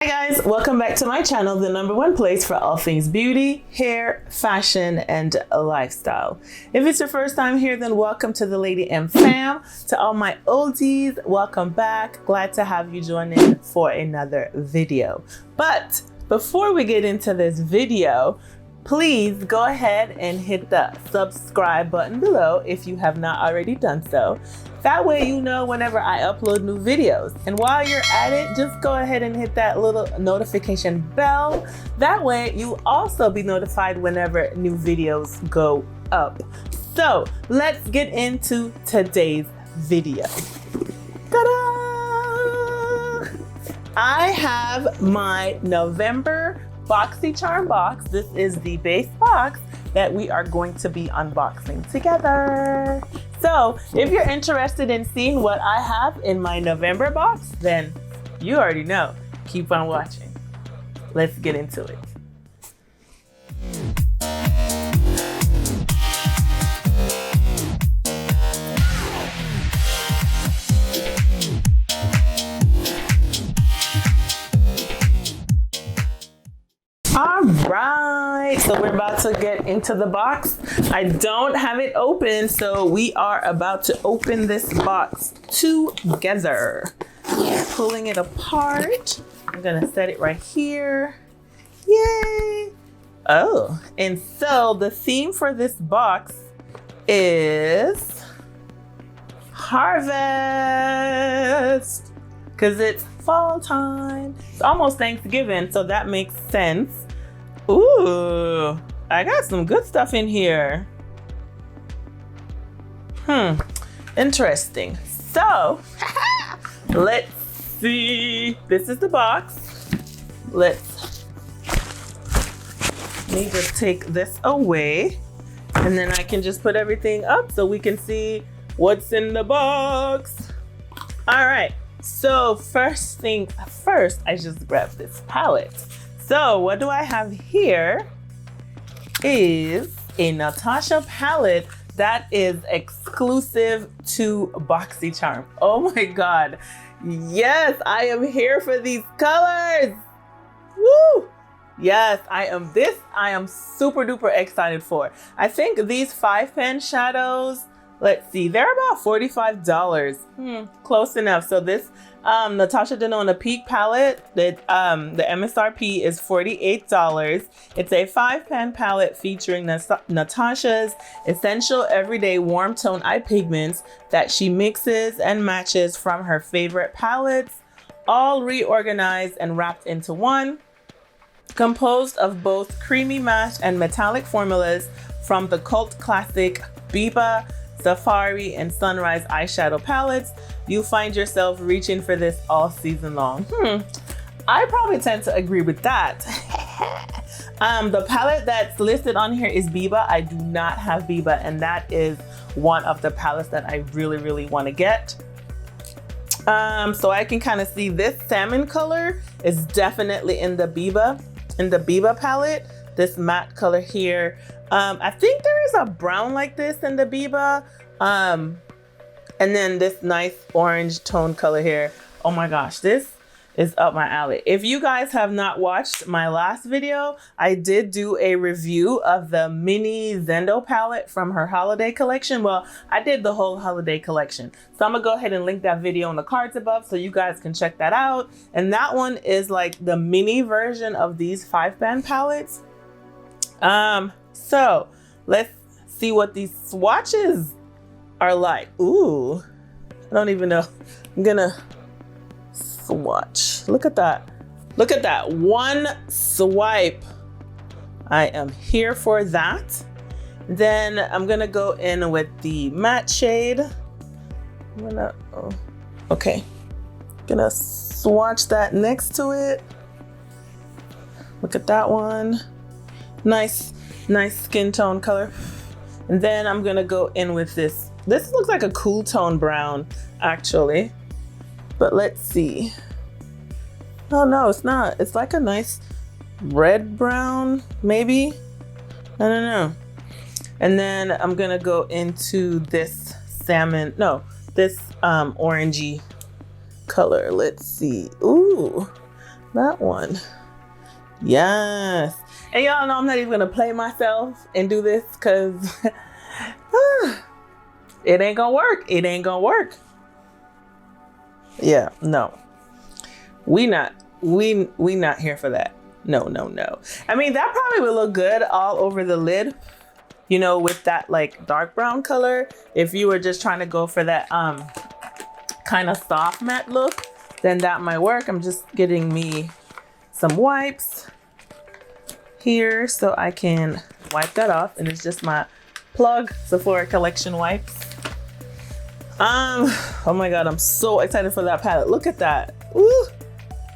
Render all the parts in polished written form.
Hi guys, welcome back to my channel, the #1 place for all things beauty, hair, fashion, and lifestyle. If it's your first time here, then welcome to the Lady M fam. To all my oldies, welcome back. Glad to have you join in for another video. But before we get into this video, please go ahead and hit the subscribe button below if you have not already done so. That way you know whenever I upload new videos. And while you're at it, just go ahead and hit that little notification bell. That way you also be notified whenever new videos go up. So let's get into today's video. Ta-da! I have my November Boxycharm box. This is the base box that we are going to be unboxing together. So if you're interested in seeing what I have in my November box, then you already know. Keep on watching. Let's get into it. All right, so we're about to get into the box. I don't have it open, so we are about to open this box together. Pulling it apart. I'm gonna set it right here. Yay! Oh, and so the theme for this box is harvest, because it's fall time. It's almost Thanksgiving, so that makes sense. Ooh, I got some good stuff in here. Interesting. So, let's see. This is the box. Let me just take this away, and then I can just put everything up so we can see what's in the box. All right. So first thing first, I just grabbed this palette. So what do I have here is a Natasha palette that is exclusive to Boxycharm. Oh my God. Yes, I am here for these colors. Woo! Yes, I am super duper excited for. I think these 5-pan shadows, let's see, they're about $45. Close enough. So this Natasha Denona Peak palette, the MSRP is $48. It's a 5-pan palette featuring Natasha's essential everyday warm tone eye pigments that she mixes and matches from her favorite palettes, all reorganized and wrapped into one. Composed of both creamy matte and metallic formulas from the cult classic Biba, Safari, and Sunrise eyeshadow palettes, you find yourself reaching for this all season long. I probably tend to agree with that. The palette that's listed on here is Biba. I do not have Biba, and that is one of the palettes that I really want to get. So I can kind of see this salmon color is definitely in the Biba palette. This matte color here. I think there is a brown like this in the Biba. And then this nice orange tone color here. Oh my gosh, this is up my alley. If you guys have not watched my last video, I did do a review of the mini Zendo palette from her holiday collection. Well, I did the whole holiday collection. So I'm gonna go ahead and link that video in the cards above so you guys can check that out. And that one is like the mini version of these 5-pan palettes. So let's see what these swatches are like. Ooh, I don't even know. I'm gonna swatch. Look at that. Look at that. One swipe. I am here for that. Then I'm gonna go in with the matte shade. Okay. Gonna swatch that next to it. Look at that one. Nice skin tone color. And then I'm gonna go in with this. This looks like a cool tone brown, actually. But let's see. Oh no, it's not. It's like a nice red brown, maybe. I don't know. And then I'm gonna go into this salmon, no, this orangey color. Let's see. Ooh, That one. Yes. And y'all know I'm not even gonna play myself and do this because it ain't gonna work. It ain't gonna work. Yeah, no. We not here for that. No. I mean, that probably would look good all over the lid, you know, with that like dark brown color. If you were just trying to go for that kind of soft matte look, then that might work. I'm just getting me some wipes here so I can wipe that off, and it's just my plug Sephora collection wipes. Oh my god, I'm so excited for that palette. Look at that. Ooh.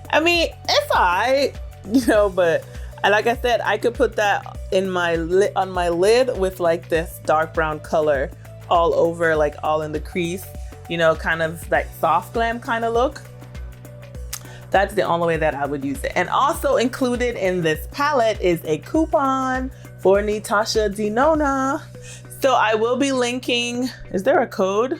I mean, it's alright, you know, but like I said, I could put that in my on my lid with like this dark brown color all over, like all in the crease, you know, kind of like soft glam kind of look. That's the only way that I would use it. And also included in this palette is a coupon for Natasha Denona. So I will be linking, is there a code?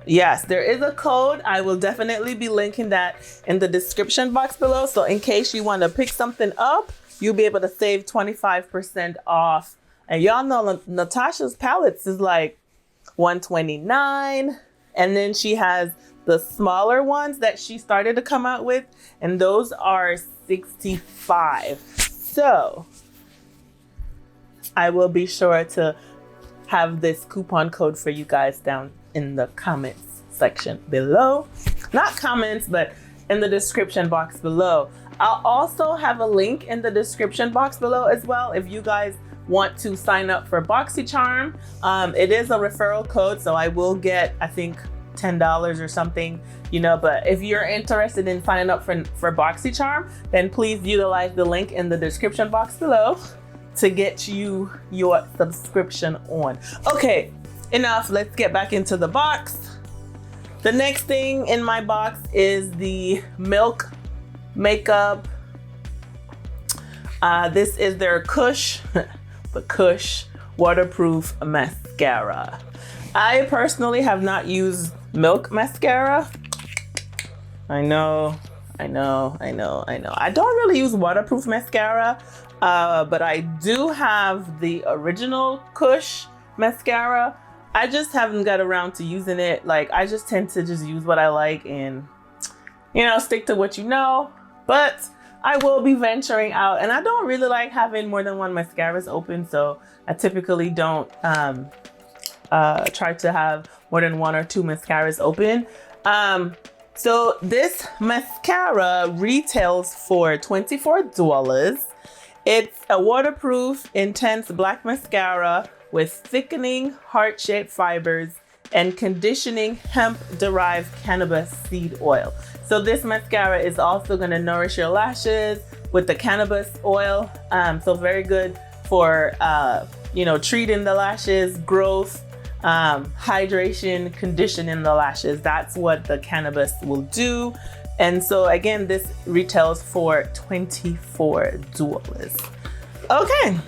Yes, there is a code. I will definitely be linking that in the description box below. So in case you want to pick something up, you'll be able to save 25% off. And y'all know Natasha's palettes is like $129. And then she has the smaller ones that she started to come out with, and those are $65. So I will be sure to have this coupon code for you guys down in the comments section below. Not comments, but in the description box below. I'll also have a link in the description box below as well if you guys want to sign up for Boxycharm. It is a referral code, so I will get, I think, $10 or something, you know, but if you're interested in signing up for Boxycharm, then please utilize the link in the description box below to get you your subscription on. Okay, enough. Let's get back into the box. The next thing in my box is the Milk Makeup. This is their Kush, the Kush waterproof mascara. I personally have not used Milk mascara. I know. I don't really use waterproof mascara, but I do have the original Kush mascara. I just haven't got around to using it. Like, I just tend to just use what I like and, you know, stick to what you know. But I will be venturing out, and I don't really like having more than one mascaras open, so I typically don't try to have more than one or two mascaras open. So this mascara retails for $24. It's a waterproof, intense black mascara with thickening heart-shaped fibers and conditioning hemp-derived cannabis seed oil. So this mascara is also going to nourish your lashes with the cannabis oil. So very good for, you know, treating the lashes, growth, hydration, conditioning the lashes. That's what the cannabis will do. And so again, this retails for $24. Okay,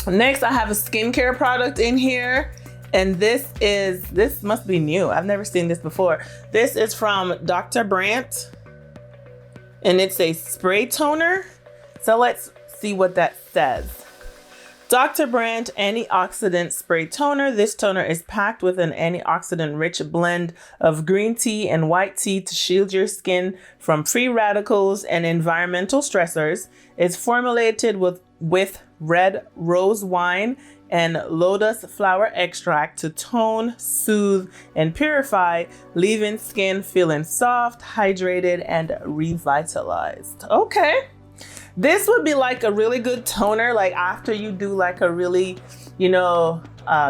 next I have a skincare product in here, and this must be new. I've never seen this before. This is from Dr. Brandt, and it's a spray toner. So let's see what that says. Dr. Brandt Antioxidant Spray Toner. This toner is packed with an antioxidant-rich blend of green tea and white tea to shield your skin from free radicals and environmental stressors. It's formulated with red rose wine and lotus flower extract to tone, soothe, and purify, leaving skin feeling soft, hydrated, and revitalized. Okay. This would be like a really good toner, like after you do like a really, you know,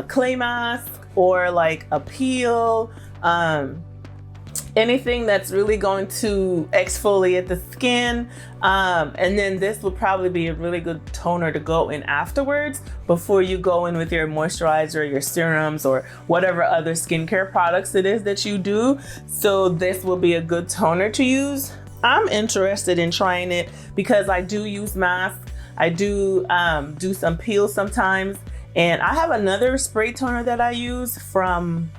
clay mask or like a peel, anything that's really going to exfoliate the skin. And then this would probably be a really good toner to go in afterwards before you go in with your moisturizer, your serums, or whatever other skincare products it is that you do. So this will be a good toner to use. I'm interested in trying it because I do use masks. I do do some peels sometimes. And I have another spray toner that I use from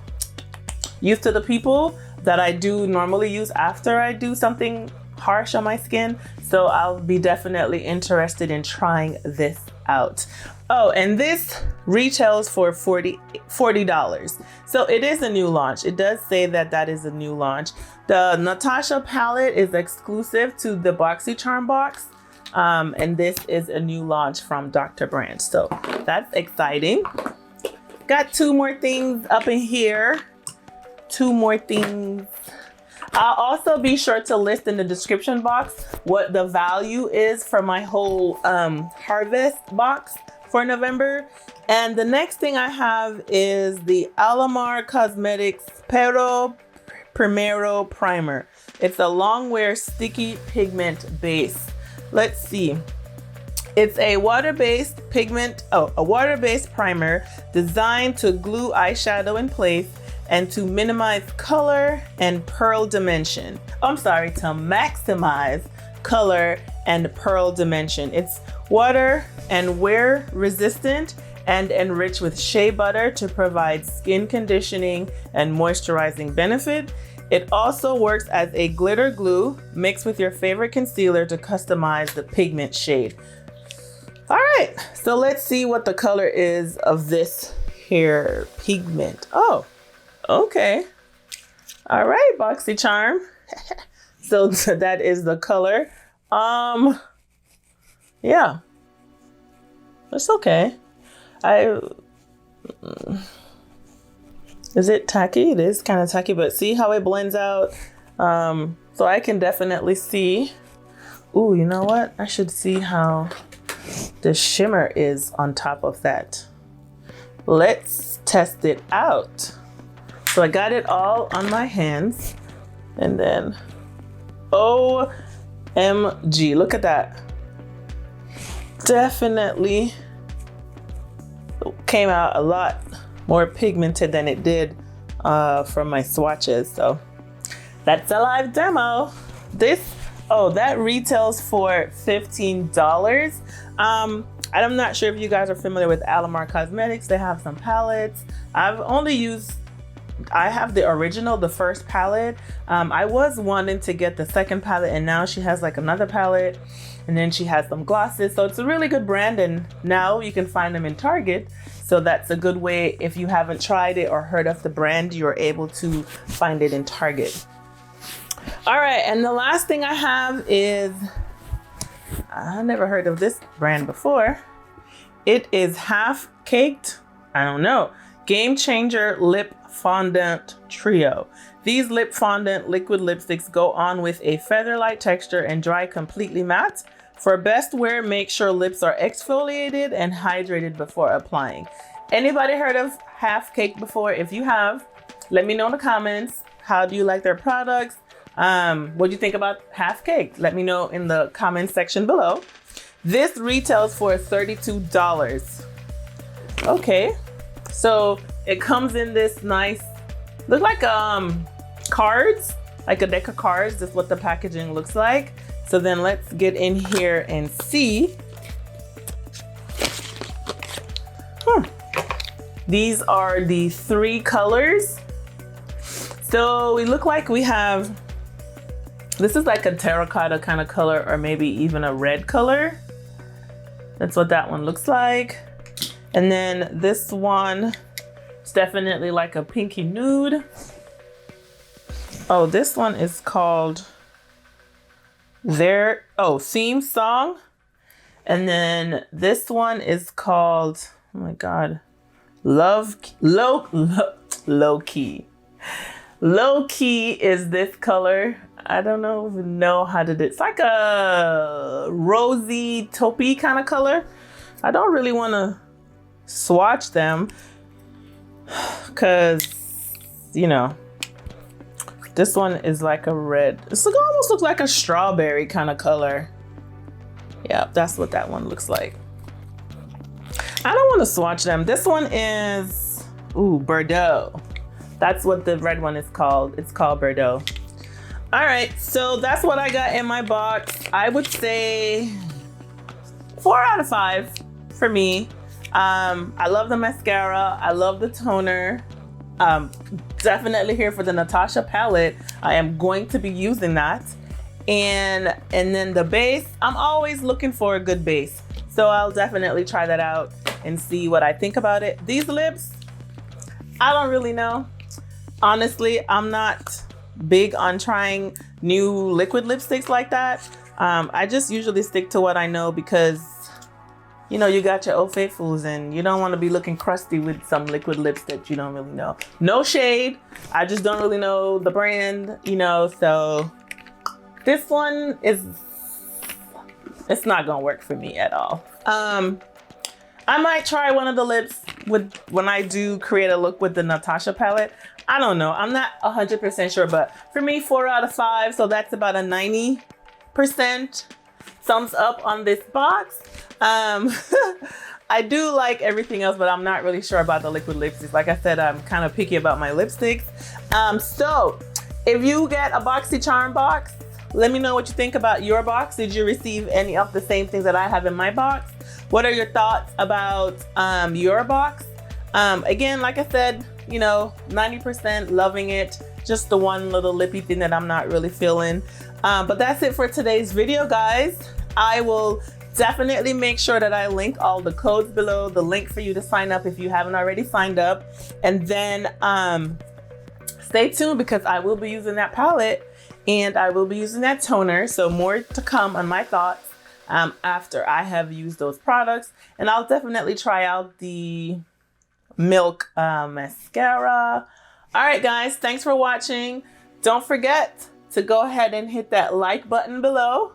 Youth to the People that I do normally use after I do something harsh on my skin. So I'll be definitely interested in trying this out. Oh, and this retails for $40. So it is a new launch. It does say that that is a new launch. The Natasha palette is exclusive to the Boxycharm box. And this is a new launch from Dr. Brandt. So that's exciting. Got two more things up in here. Two more things. I'll also be sure to list in the description box what the value is for my whole harvest box for November. And the next thing I have is the Alamar Cosmetics Perro Primero Primer. It's a long wear sticky pigment base. Let's see. It's a water-based primer designed to glue eyeshadow in place and to minimize color and pearl dimension. To maximize color and pearl dimension. It's water and wear resistant and enriched with shea butter to provide skin conditioning and moisturizing benefit. It also works as a glitter glue mixed with your favorite concealer to customize the pigment shade. All right, so let's see what the color is of this here pigment. Oh, okay. All right, Boxycharm. So that is the color. Yeah, it's okay. Is it tacky? It is kind of tacky, but see how it blends out? So I can definitely see. Ooh, you know what? I should see how the shimmer is on top of that. Let's test it out. So I got it all on my hands, and then OMG, look at that. Definitely came out a lot more pigmented than it did from my swatches. So that's a live demo. That retails for $15. I'm not sure if you guys are familiar with Alamar Cosmetics. They have some palettes. I have the original, the first palette. I was wanting to get the second palette, and now she has like another palette, and then she has some glosses. So it's a really good brand, and now you can find them in Target. So that's a good way. If you haven't tried it or heard of the brand, you're able to find it in Target. All right, and the last thing I have is, I never heard of this brand before. It is Half Caked, I don't know, Game Changer Lip Fondant Trio. These lip fondant liquid lipsticks go on with a feather-light texture and dry completely matte. For best wear, make sure lips are exfoliated and hydrated before applying. Anybody heard of Half Cake before? If you have, let me know in the comments. How do you like their products? What do you think about Half Cake? Let me know in the comment section below. This retails for $32. Okay, so it comes in this nice, look like cards, like a deck of cards. That's what the packaging looks like. So then let's get in here and see. These are the 3 colors. So we look like we have, this is like a terracotta kind of color, or maybe even a red color. That's what that one looks like. And then this one is definitely like a pinky nude. Oh, this one is called Theme Song. And then this one is called, oh my God, Low Key. Low Key is this color. I don't know how to do it. It's like a rosy taupey kind of color. I don't really want to swatch them because, you know, this one is like a red. It almost looks like a strawberry kind of color. Yeah, that's what that one looks like. I don't want to swatch them. This one is, Bordeaux. That's what the red one is called. It's called Bordeaux. All right, so that's what I got in my box. I would say 4 out of 5 for me. I love the mascara. I love the toner. Definitely here for the Natasha palette. I am going to be using that. And then the base, I'm always looking for a good base. So I'll definitely try that out and see what I think about it. These lips, I don't really know. Honestly, I'm not big on trying new liquid lipsticks like that. I just usually stick to what I know because, you know, you got your Old Faithfuls and you don't want to be looking crusty with some liquid lips that you don't really know. No shade. I just don't really know the brand, you know, so this one it's not gonna work for me at all. I might try one of the lips when I do create a look with the Natasha palette. I don't know. I'm not 100% sure, but for me, 4 out of 5. So that's about a 90% thumbs up on this box. I do like everything else, but I'm not really sure about the liquid lipsticks. Like I said, I'm kind of picky about my lipsticks. So if you get a Boxycharm box, let me know what you think about your box. Did you receive any of the same things that I have in my box? What are your thoughts about your box? Again, like I said, you know, 90% loving it. Just the one little lippy thing that I'm not really feeling. But that's it for today's video, guys. I will definitely make sure that I link all the codes below, the link for you to sign up if you haven't already signed up. And then stay tuned because I will be using that palette and I will be using that toner. So more to come on my thoughts after I have used those products. And I'll definitely try out the Milk mascara. All right, guys, thanks for watching. Don't forget to go ahead and hit that like button below.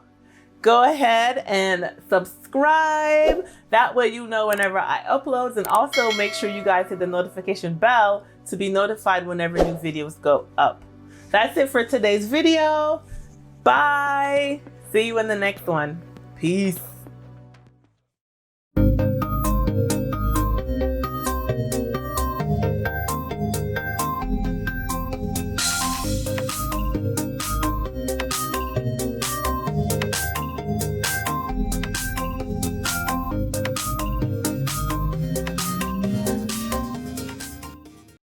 Go ahead and subscribe. That way you know whenever I upload, and also make sure you guys hit the notification bell to be notified whenever new videos go up. That's it for today's video. Bye. See you in the next one. Peace.